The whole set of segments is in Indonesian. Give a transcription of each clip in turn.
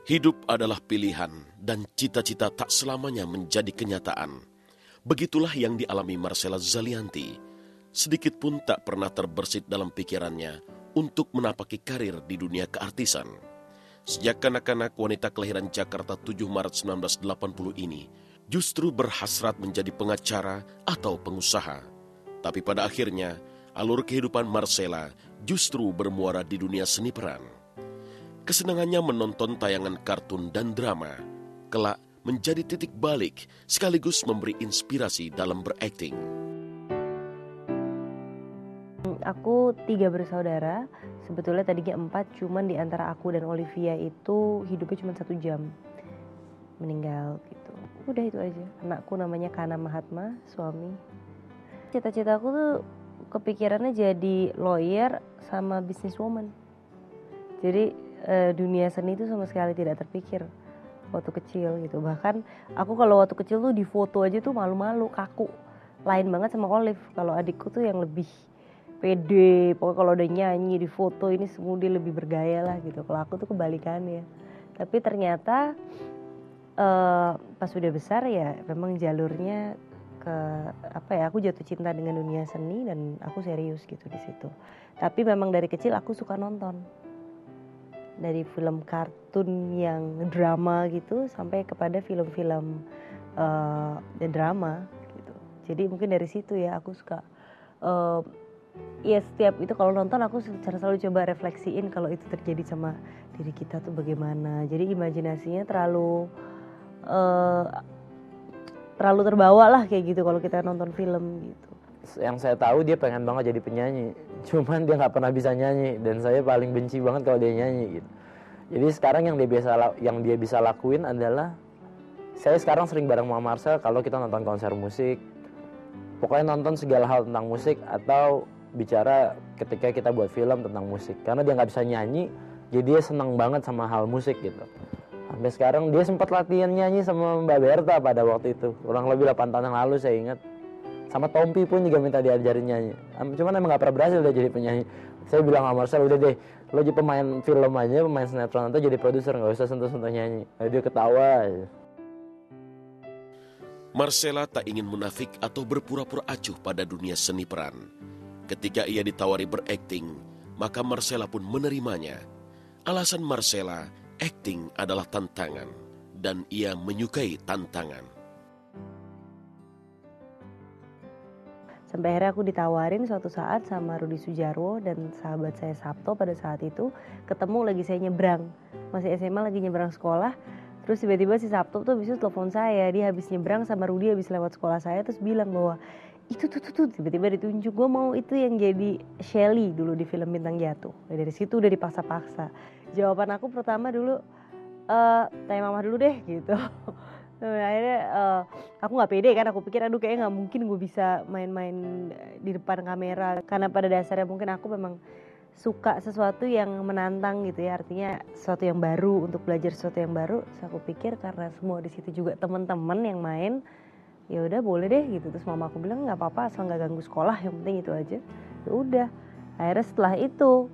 Hidup adalah pilihan dan cita-cita tak selamanya menjadi kenyataan. Begitulah yang dialami Marcella Zalianty. Sedikit pun tak pernah terbersit dalam pikirannya untuk menapaki karir di dunia keartisan. Sejak kanak-kanak, wanita kelahiran Jakarta 7 Maret 1980 ini justru berhasrat menjadi pengacara atau pengusaha. Tapi pada akhirnya, alur kehidupan Marcella justru bermuara di dunia seni peran. Kesenangannya menonton tayangan kartun dan drama, kelak menjadi titik balik sekaligus memberi inspirasi dalam berakting. Aku 3 bersaudara, sebetulnya tadinya 4, cuman di antara aku dan Olivia itu hidupnya cuma 1 jam. Meninggal gitu. Udah itu aja. Anakku namanya Kana Mahatma, suami. Cita-citaku tuh kepikirannya jadi lawyer sama businesswoman. Jadi dunia seni itu sama sekali tidak terpikir waktu kecil gitu. Bahkan aku kalau waktu kecil tuh di foto aja tuh malu-malu, kaku. Lain banget sama Olive. Kalau adikku tuh yang lebih pede, pokoknya kalau udah nyanyi di foto ini semua dia lebih bergaya lah gitu. Kalau aku tuh kebalikannya. Tapi ternyata pas udah besar ya memang jalurnya ke aku jatuh cinta dengan dunia seni dan aku serius gitu di situ. Tapi memang dari kecil aku suka nonton. Dari film kartun yang drama gitu sampai kepada film-film drama gitu. Jadi mungkin dari situ ya aku suka ya setiap itu kalau nonton aku selalu coba refleksiin kalau itu terjadi sama diri kita tuh bagaimana. Jadi imajinasinya terlalu terbawa lah kayak gitu kalau kita nonton film gitu. Yang saya tahu dia pengen banget jadi penyanyi, cuman dia nggak pernah bisa nyanyi dan saya paling benci banget kalau dia nyanyi gitu. Jadi sekarang yang dia bisa lakuin adalah saya sekarang sering bareng sama Marcel kalau kita nonton konser musik, pokoknya nonton segala hal tentang musik atau bicara ketika kita buat film tentang musik. Karena dia nggak bisa nyanyi, jadi dia senang banget sama hal musik gitu. Sampai sekarang dia sempat latihan nyanyi sama Mbak Berta pada waktu itu, kurang lebih 8 tahun yang lalu saya ingat. Sama Tompi pun juga minta diajarin nyanyi. Cuman emang gak pernah berhasil dia jadi penyanyi. Saya bilang sama Marcel, udah deh, lo jadi pemain film aja, pemain sinetron atau jadi produser, gak usah sentuh-sentuh nyanyi. Lalu dia ketawa aja. Marcella tak ingin munafik atau berpura-pura acuh pada dunia seni peran. Ketika ia ditawari berakting, maka Marcella pun menerimanya. Alasan Marcella, akting adalah tantangan, dan ia menyukai tantangan. Sampai akhirnya aku ditawarin suatu saat sama Rudi Sudjarwo dan sahabat saya Sabto pada saat itu. Ketemu lagi saya nyebrang, masih SMA lagi nyebrang sekolah. Terus tiba-tiba si Sabto tuh habis itu telepon saya. Dia habis nyebrang sama Rudi habis lewat sekolah saya. Terus bilang bahwa itu tuh tiba-tiba ditunjuk. Gue mau itu yang jadi Shelly dulu di film Bintang Jatuh. Dari situ udah dipaksa-paksa. Jawaban aku pertama dulu, tanya mama dulu deh gitu. Akhirnya aku gak pede kan, aku pikir aduh kayaknya gak mungkin gue bisa main-main di depan kamera. Karena pada dasarnya mungkin aku memang suka sesuatu yang menantang gitu ya, artinya sesuatu yang baru, untuk belajar sesuatu yang baru. Terus aku pikir karena semua di situ juga teman-teman yang main, ya udah boleh deh gitu. Terus mama aku bilang nggak apa-apa asal nggak ganggu sekolah, yang penting itu aja. Ya udah, akhirnya setelah itu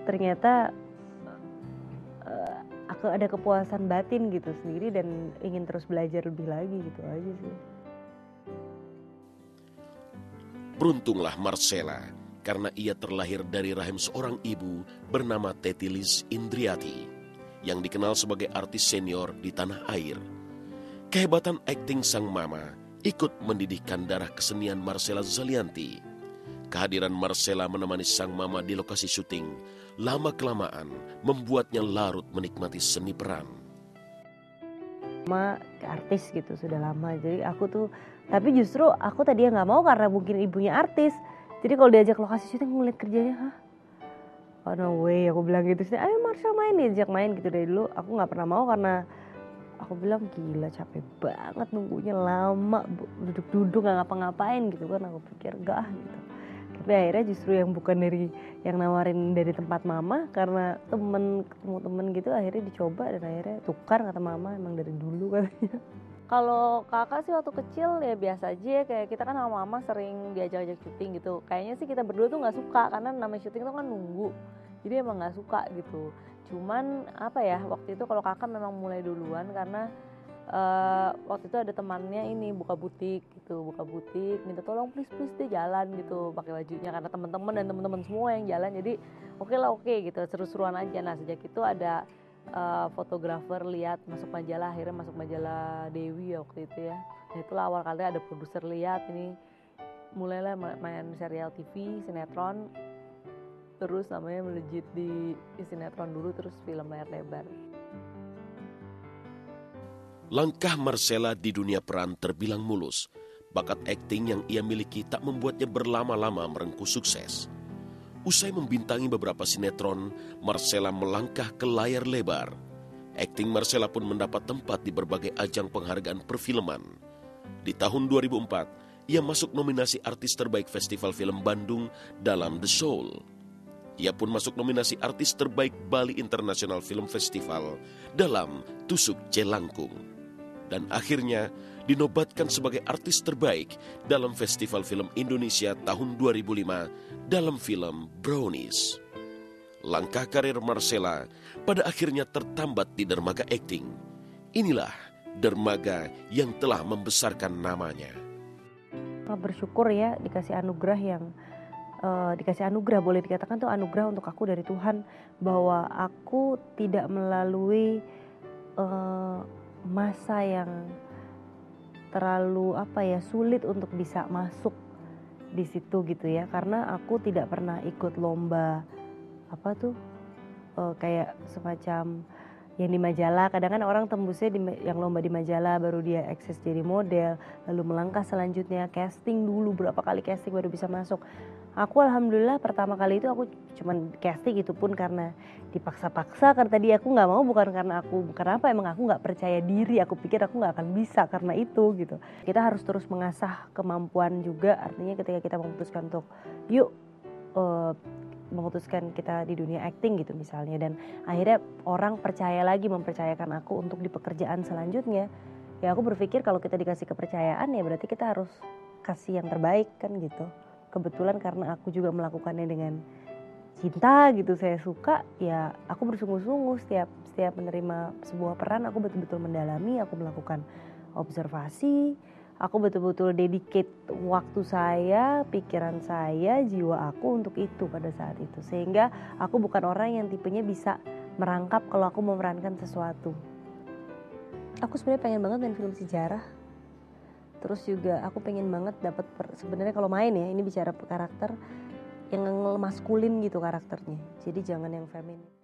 ternyata aku ada kepuasan batin gitu sendiri dan ingin terus belajar lebih lagi gitu aja sih. Beruntunglah Marcella karena ia terlahir dari rahim seorang ibu bernama Teti Liz Indriati yang dikenal sebagai artis senior di tanah air. Kehebatan akting sang mama ikut mendidihkan darah kesenian Marcella Zalianty. Kehadiran Marcella menemani sang mama di lokasi syuting lama-kelamaan membuatnya larut menikmati seni peran. Mama artis gitu sudah lama, jadi aku tuh, tapi justru aku tadi nggak mau karena mungkin ibunya artis. Jadi kalau diajak lokasi syuting ngeliat kerjanya, oh no way, aku bilang gitu sih, ayo Marcel main, diajak main gitu dari dulu. Aku nggak pernah mau karena aku bilang gila capek banget nunggunya lama, duduk-duduk nggak ngapa-ngapain gitu kan. Aku pikir enggak gitu. Tapi akhirnya justru yang bukan dari yang nawarin dari tempat mama, karena ketemu temen gitu akhirnya dicoba dan akhirnya tukar kata mama, emang dari dulu katanya. Kalau kakak sih waktu kecil ya biasa aja, kayak kita kan sama mama sering diajak-ajak syuting gitu. Kayaknya sih kita berdua tuh nggak suka karena namanya syuting itu kan nunggu, jadi emang nggak suka gitu. Cuman apa ya, waktu itu kalau kakak memang mulai duluan karena waktu itu ada temannya ini buka butik, minta tolong please dia jalan gitu pakai bajunya, karena teman-teman dan teman-teman semua yang jalan, jadi oke gitu, seru-seruan aja. Nah sejak itu ada fotografer lihat masuk majalah, akhirnya masuk majalah Dewi waktu itu ya. Nah itulah awal kali ada produser lihat ini, mulailah main serial TV, sinetron, terus namanya melejit di sinetron dulu, terus film layar lebar. Langkah Marcella di dunia peran terbilang mulus. Bakat akting yang ia miliki tak membuatnya berlama-lama merengkuh sukses. Usai membintangi beberapa sinetron, Marcella melangkah ke layar lebar. Akting Marcella pun mendapat tempat di berbagai ajang penghargaan perfilman. Di tahun 2004, ia masuk nominasi artis terbaik Festival Film Bandung dalam The Soul. Ia pun masuk nominasi artis terbaik Bali International Film Festival dalam Tusuk Jelangkung. Dan akhirnya dinobatkan sebagai artis terbaik dalam Festival Film Indonesia tahun 2005 dalam film Brownies. Langkah karir Marcella pada akhirnya tertambat di dermaga akting. Inilah dermaga yang telah membesarkan namanya. Bersyukur ya dikasih anugerah boleh dikatakan tuh anugerah untuk aku dari Tuhan, bahwa aku tidak melalui masa yang terlalu sulit untuk bisa masuk di situ gitu ya, karena aku tidak pernah ikut lomba kayak semacam yang di majalah. Kadang kan orang tembusnya yang lomba di majalah baru dia akses jadi model, lalu melangkah selanjutnya casting dulu, berapa kali casting baru bisa masuk. Aku alhamdulillah pertama kali itu aku cuman casting, itu pun karena dipaksa-paksa, karena tadi aku nggak mau, bukan karena emang aku nggak percaya diri, aku pikir aku nggak akan bisa karena itu gitu. Kita harus terus mengasah kemampuan juga, artinya ketika kita memutuskan untuk memutuskan kita di dunia acting gitu misalnya, dan akhirnya orang mempercayakan aku untuk di pekerjaan selanjutnya, ya aku berpikir kalau kita dikasih kepercayaan ya berarti kita harus kasih yang terbaik kan gitu. Kebetulan karena aku juga melakukannya dengan cinta gitu, saya suka, ya aku bersungguh-sungguh setiap menerima sebuah peran, aku betul-betul mendalami, aku melakukan observasi, aku betul-betul dedicate waktu saya, pikiran saya, jiwa aku untuk itu pada saat itu. Sehingga aku bukan orang yang tipenya bisa merangkap kalau aku memerankan sesuatu. Aku sebenarnya pengen banget main film sejarah. Terus juga aku pengen banget dapat sebenarnya kalau main ya, ini bicara karakter yang maskulin gitu karakternya. Jadi jangan yang feminin.